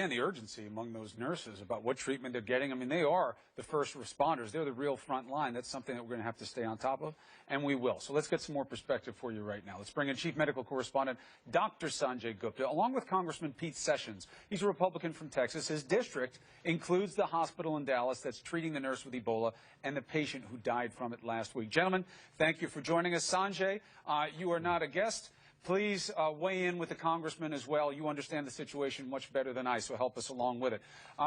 And the urgency among those nurses about what treatment they're getting. I mean, they are the first responders. They're the real front line. That's something that we're going to have to stay on top of, and we will. So let's get some more perspective for you right now. Let's bring in Chief Medical Correspondent Dr. Sanjay Gupta, along with Congressman Sessions. He's a Republican from Texas. His district includes the hospital in Dallas that's treating the nurse with Ebola and the patient who died from it last week. Gentlemen, thank you for joining us. Sanjay, you are not a guest. Please weigh in with the Congressman as well. You understand the situation much better than I, so help us along with it.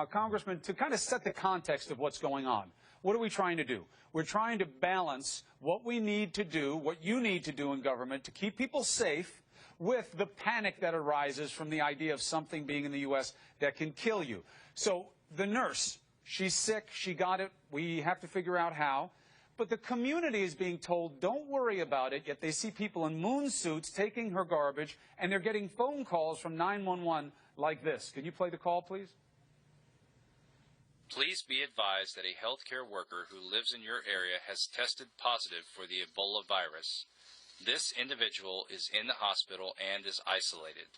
Congressman, to kind of set the context of what's going on, what are we trying to do? We're trying to balance what we need to do, what you need to do in government to keep people safe with the panic that arises from the idea of something being in the U.S. that can kill you. So the nurse, she's sick, she got it, we have to figure out how. But the community is being told, don't worry about it, yet they see people in moon suits taking her garbage, and they're getting phone calls from 911 like this. Can you play the call, please? Please be advised that a healthcare worker who lives in your area has tested positive for the Ebola virus. This individual is in the hospital and is isolated.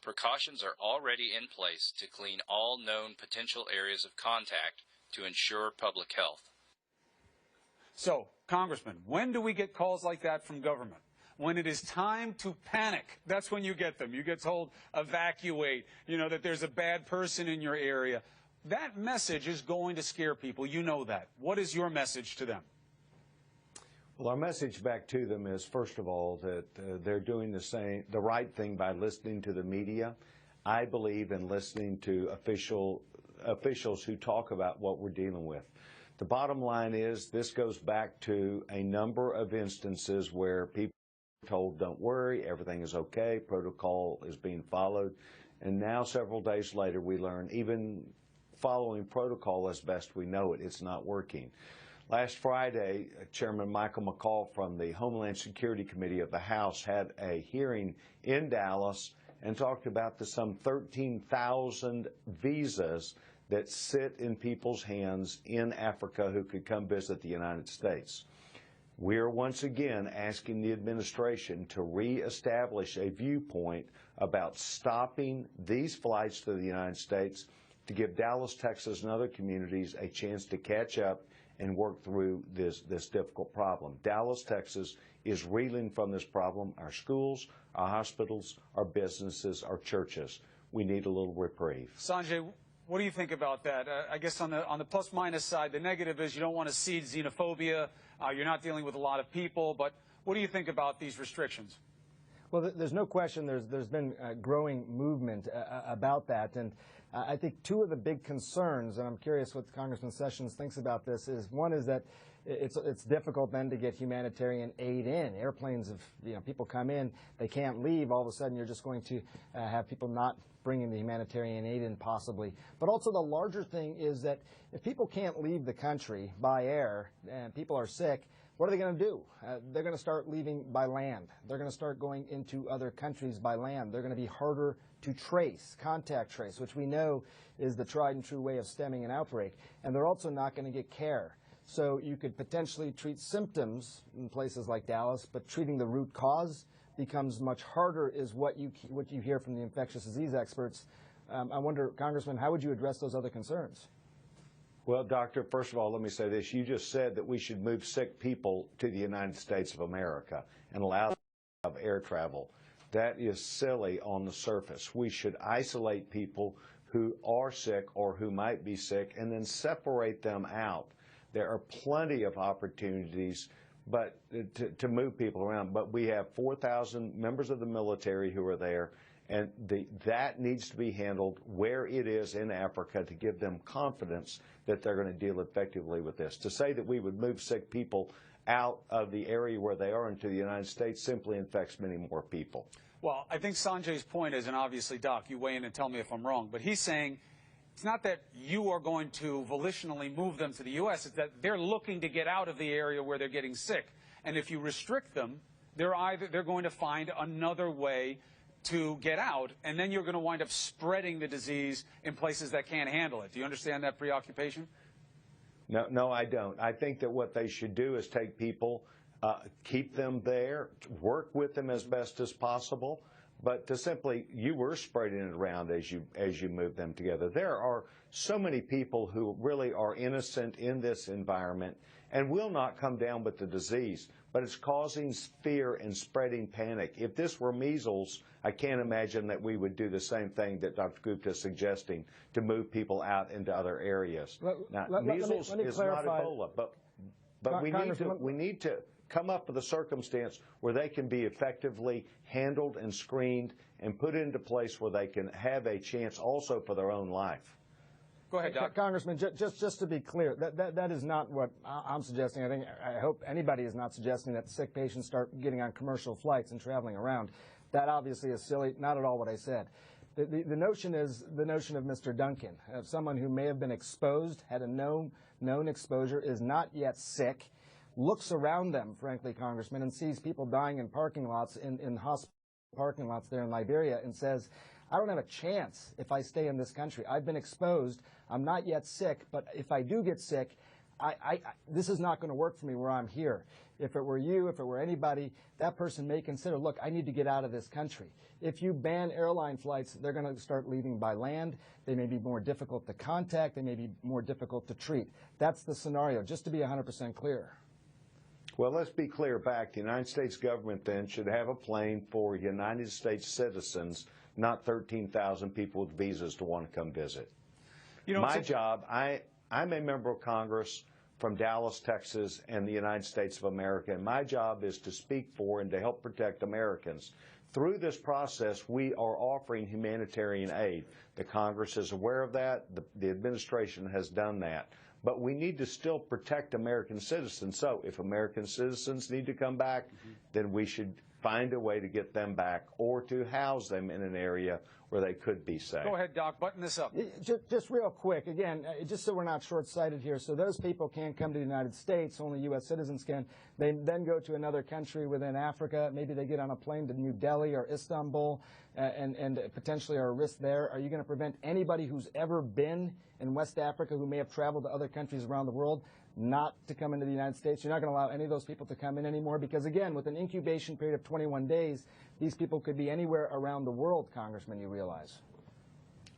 Precautions are already in place to clean all known potential areas of contact to ensure public health. So, Congressman, when do we get calls like that from government? When it is time to panic, that's when you get them. You get told, evacuate, that there's a bad person in your area. That message is going to scare people. You know that. What is your message to them? Well, our message back to them is, first of all, that they're doing the right thing by listening to the media. I believe in listening to officials who talk about what we're dealing with. The bottom line is this goes back to a number of instances where people are told, don't worry, everything is okay, protocol is being followed. And now, several days later, we learn even following protocol as best we know it, it's not working. Last Friday, Chairman Michael McCall from the Homeland Security Committee of the House had a hearing in Dallas and talked about the some 13,000 visas that sit in people's hands in Africa who could come visit the United States. We are once again asking the administration to reestablish a viewpoint about stopping these flights to the United States to give Dallas, Texas, and other communities a chance to catch up and work through this difficult problem. Dallas, Texas is reeling from this problem. Our schools, our hospitals, our businesses, our churches. We need a little reprieve. Sanjay, what do you think about that? I guess on the plus-minus side, the negative is you don't want to seed xenophobia. You're not dealing with a lot of people. But what do you think about these restrictions? Well, there's no question there's been a growing movement about that. And I think two of the big concerns, and I'm curious what Congressman Sessions thinks about this, is one is that it's difficult then to get humanitarian aid in. Airplanes, if people come in, they can't leave. All of a sudden, you're just going to have people not bringing the humanitarian aid in possibly. But also the larger thing is that if people can't leave the country by air and people are sick, what are they going to do? They're going to start leaving by land. They're going to start going into other countries by land. They're going to be harder to trace, contact trace, which we know is the tried and true way of stemming an outbreak. And they're also not going to get care. So you could potentially treat symptoms in places like Dallas, but treating the root cause becomes much harder, is what you hear from the infectious disease experts. I wonder, Congressman, how would you address those other concerns? Well, Doctor, first of all, let me say this. You just said that we should move sick people to the United States of America and allow them to have air travel. That is silly on the surface. We should isolate people who are sick or who might be sick and then separate them out. There are plenty of opportunities to move people around, but we have 4,000 members of the military who are there, and that needs to be handled where it is in Africa to give them confidence that they're going to deal effectively with this. To say that we would move sick people out of the area where they are into the United States simply infects many more people. Well, I think Sanjay's point is, and obviously, Doc, you weigh in and tell me if I'm wrong, but he's saying it's not that you are going to volitionally move them to the U.S., it's that they're looking to get out of the area where they're getting sick. And if you restrict them, they're going to find another way to get out, and then you're going to wind up spreading the disease in places that can't handle it. Do you understand that preoccupation? No, I don't. I think that what they should do is take people, keep them there, work with them as best as possible, but to simply, you were spreading it around as you move them together. There are so many people who really are innocent in this environment and will not come down with the disease, but it's causing fear and spreading panic. If this were measles, I can't imagine that we would do the same thing that Dr. Gupta is suggesting, to move people out into other areas. Measles is not Ebola, but we need to come up with a circumstance where they can be effectively handled and screened and put into place where they can have a chance also for their own life. Go ahead, Doc. Congressman, just to be clear, that is not what I'm suggesting. I hope anybody is not suggesting that sick patients start getting on commercial flights and traveling around. That obviously is silly, not at all what I said. The notion is the notion of Mr. Duncan, of someone who may have been exposed, had a known exposure, is not yet sick, looks around them, frankly, Congressman, and sees people dying in parking lots, in hospital parking lots there in Liberia, and says, I don't have a chance if I stay in this country. I've been exposed. I'm not yet sick, but if I do get sick, this is not going to work for me where I'm here. If it were you, if it were anybody, that person may consider, look, I need to get out of this country. If you ban airline flights, they're going to start leaving by land. They may be more difficult to contact. They may be more difficult to treat. That's the scenario, just to be 100% clear. Well, let's be clear back. The United States government then should have a plane for United States citizens, not 13,000 people with visas to want to come visit. You know, my job, I'm a member of Congress from Dallas, Texas, and the United States of America, and my job is to speak for and to help protect Americans. Through this process, we are offering humanitarian aid. The Congress is aware of that. The administration has done that. But we need to still protect American citizens. So if American citizens need to come back, then we should find a way to get them back or to house them in an area where they could be safe. Go ahead, Doc. Button this up. Just real quick, again, just so we're not short-sighted here. So those people can't come to the United States. Only U.S. citizens can. They then go to another country within Africa. Maybe they get on a plane to New Delhi or Istanbul and potentially are a risk there. Are you going to prevent anybody who's ever been in West Africa who may have traveled to other countries around the world not to come into the United States? You're not going to allow any of those people to come in anymore because, again, with an incubation period of 21 days, these people could be anywhere around the world, Congressman, you realize.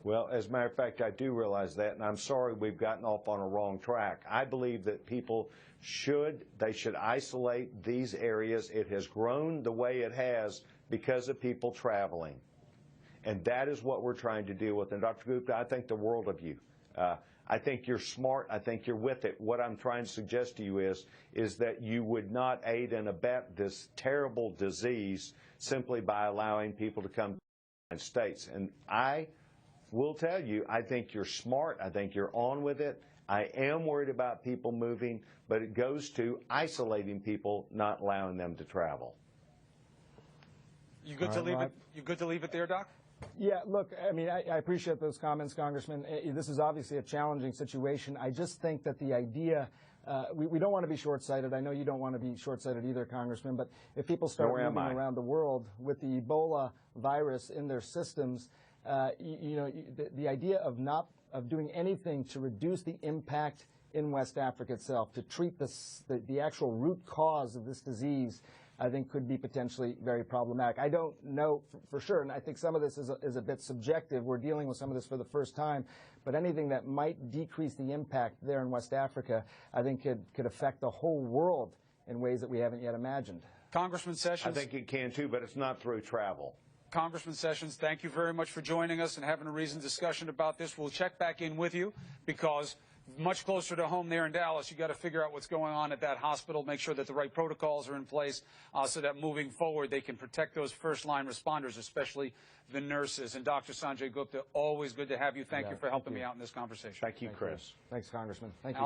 Well, as a matter of fact, I do realize that, and I'm sorry we've gotten off on a wrong track. I believe that people should isolate these areas. It has grown the way it has because of people traveling. And that is what we're trying to deal with. And Dr. Gupta, I think the world of you. I think you're smart. I think you're with it. What I'm trying to suggest to you is that you would not aid and abet this terrible disease simply by allowing people to come to the United States. And I will tell you, I think you're smart. I think you're on with it. I am worried about people moving, but it goes to isolating people, not allowing them to travel. You good to leave it? You good to leave it there, Doc? Yeah, look, I mean, I appreciate those comments, Congressman. This is obviously a challenging situation. I just think that the idea, we don't want to be short-sighted. I know you don't want to be short-sighted either, Congressman, but if people start moving around the world with the Ebola virus in their systems, the idea of doing anything to reduce the impact in West Africa itself, to treat the actual root cause of this disease, I think could be potentially very problematic. I don't know for sure, and I think some of this is a bit subjective. We're dealing with some of this for the first time, but anything that might decrease the impact there in West Africa, I think could affect the whole world in ways that we haven't yet imagined. Congressman Sessions? I think it can too, but it's not through travel. Congressman Sessions, thank you very much for joining us and having a reasoned discussion about this. We'll check back in with you because much closer to home there in Dallas, you got to figure out what's going on at that hospital, make sure that the right protocols are in place so that moving forward they can protect those first-line responders, especially the nurses. And Dr. Sanjay Gupta, always good to have you. Thank you for helping me out in this conversation. Thank you, Chris. Thanks, Congressman. Thank you.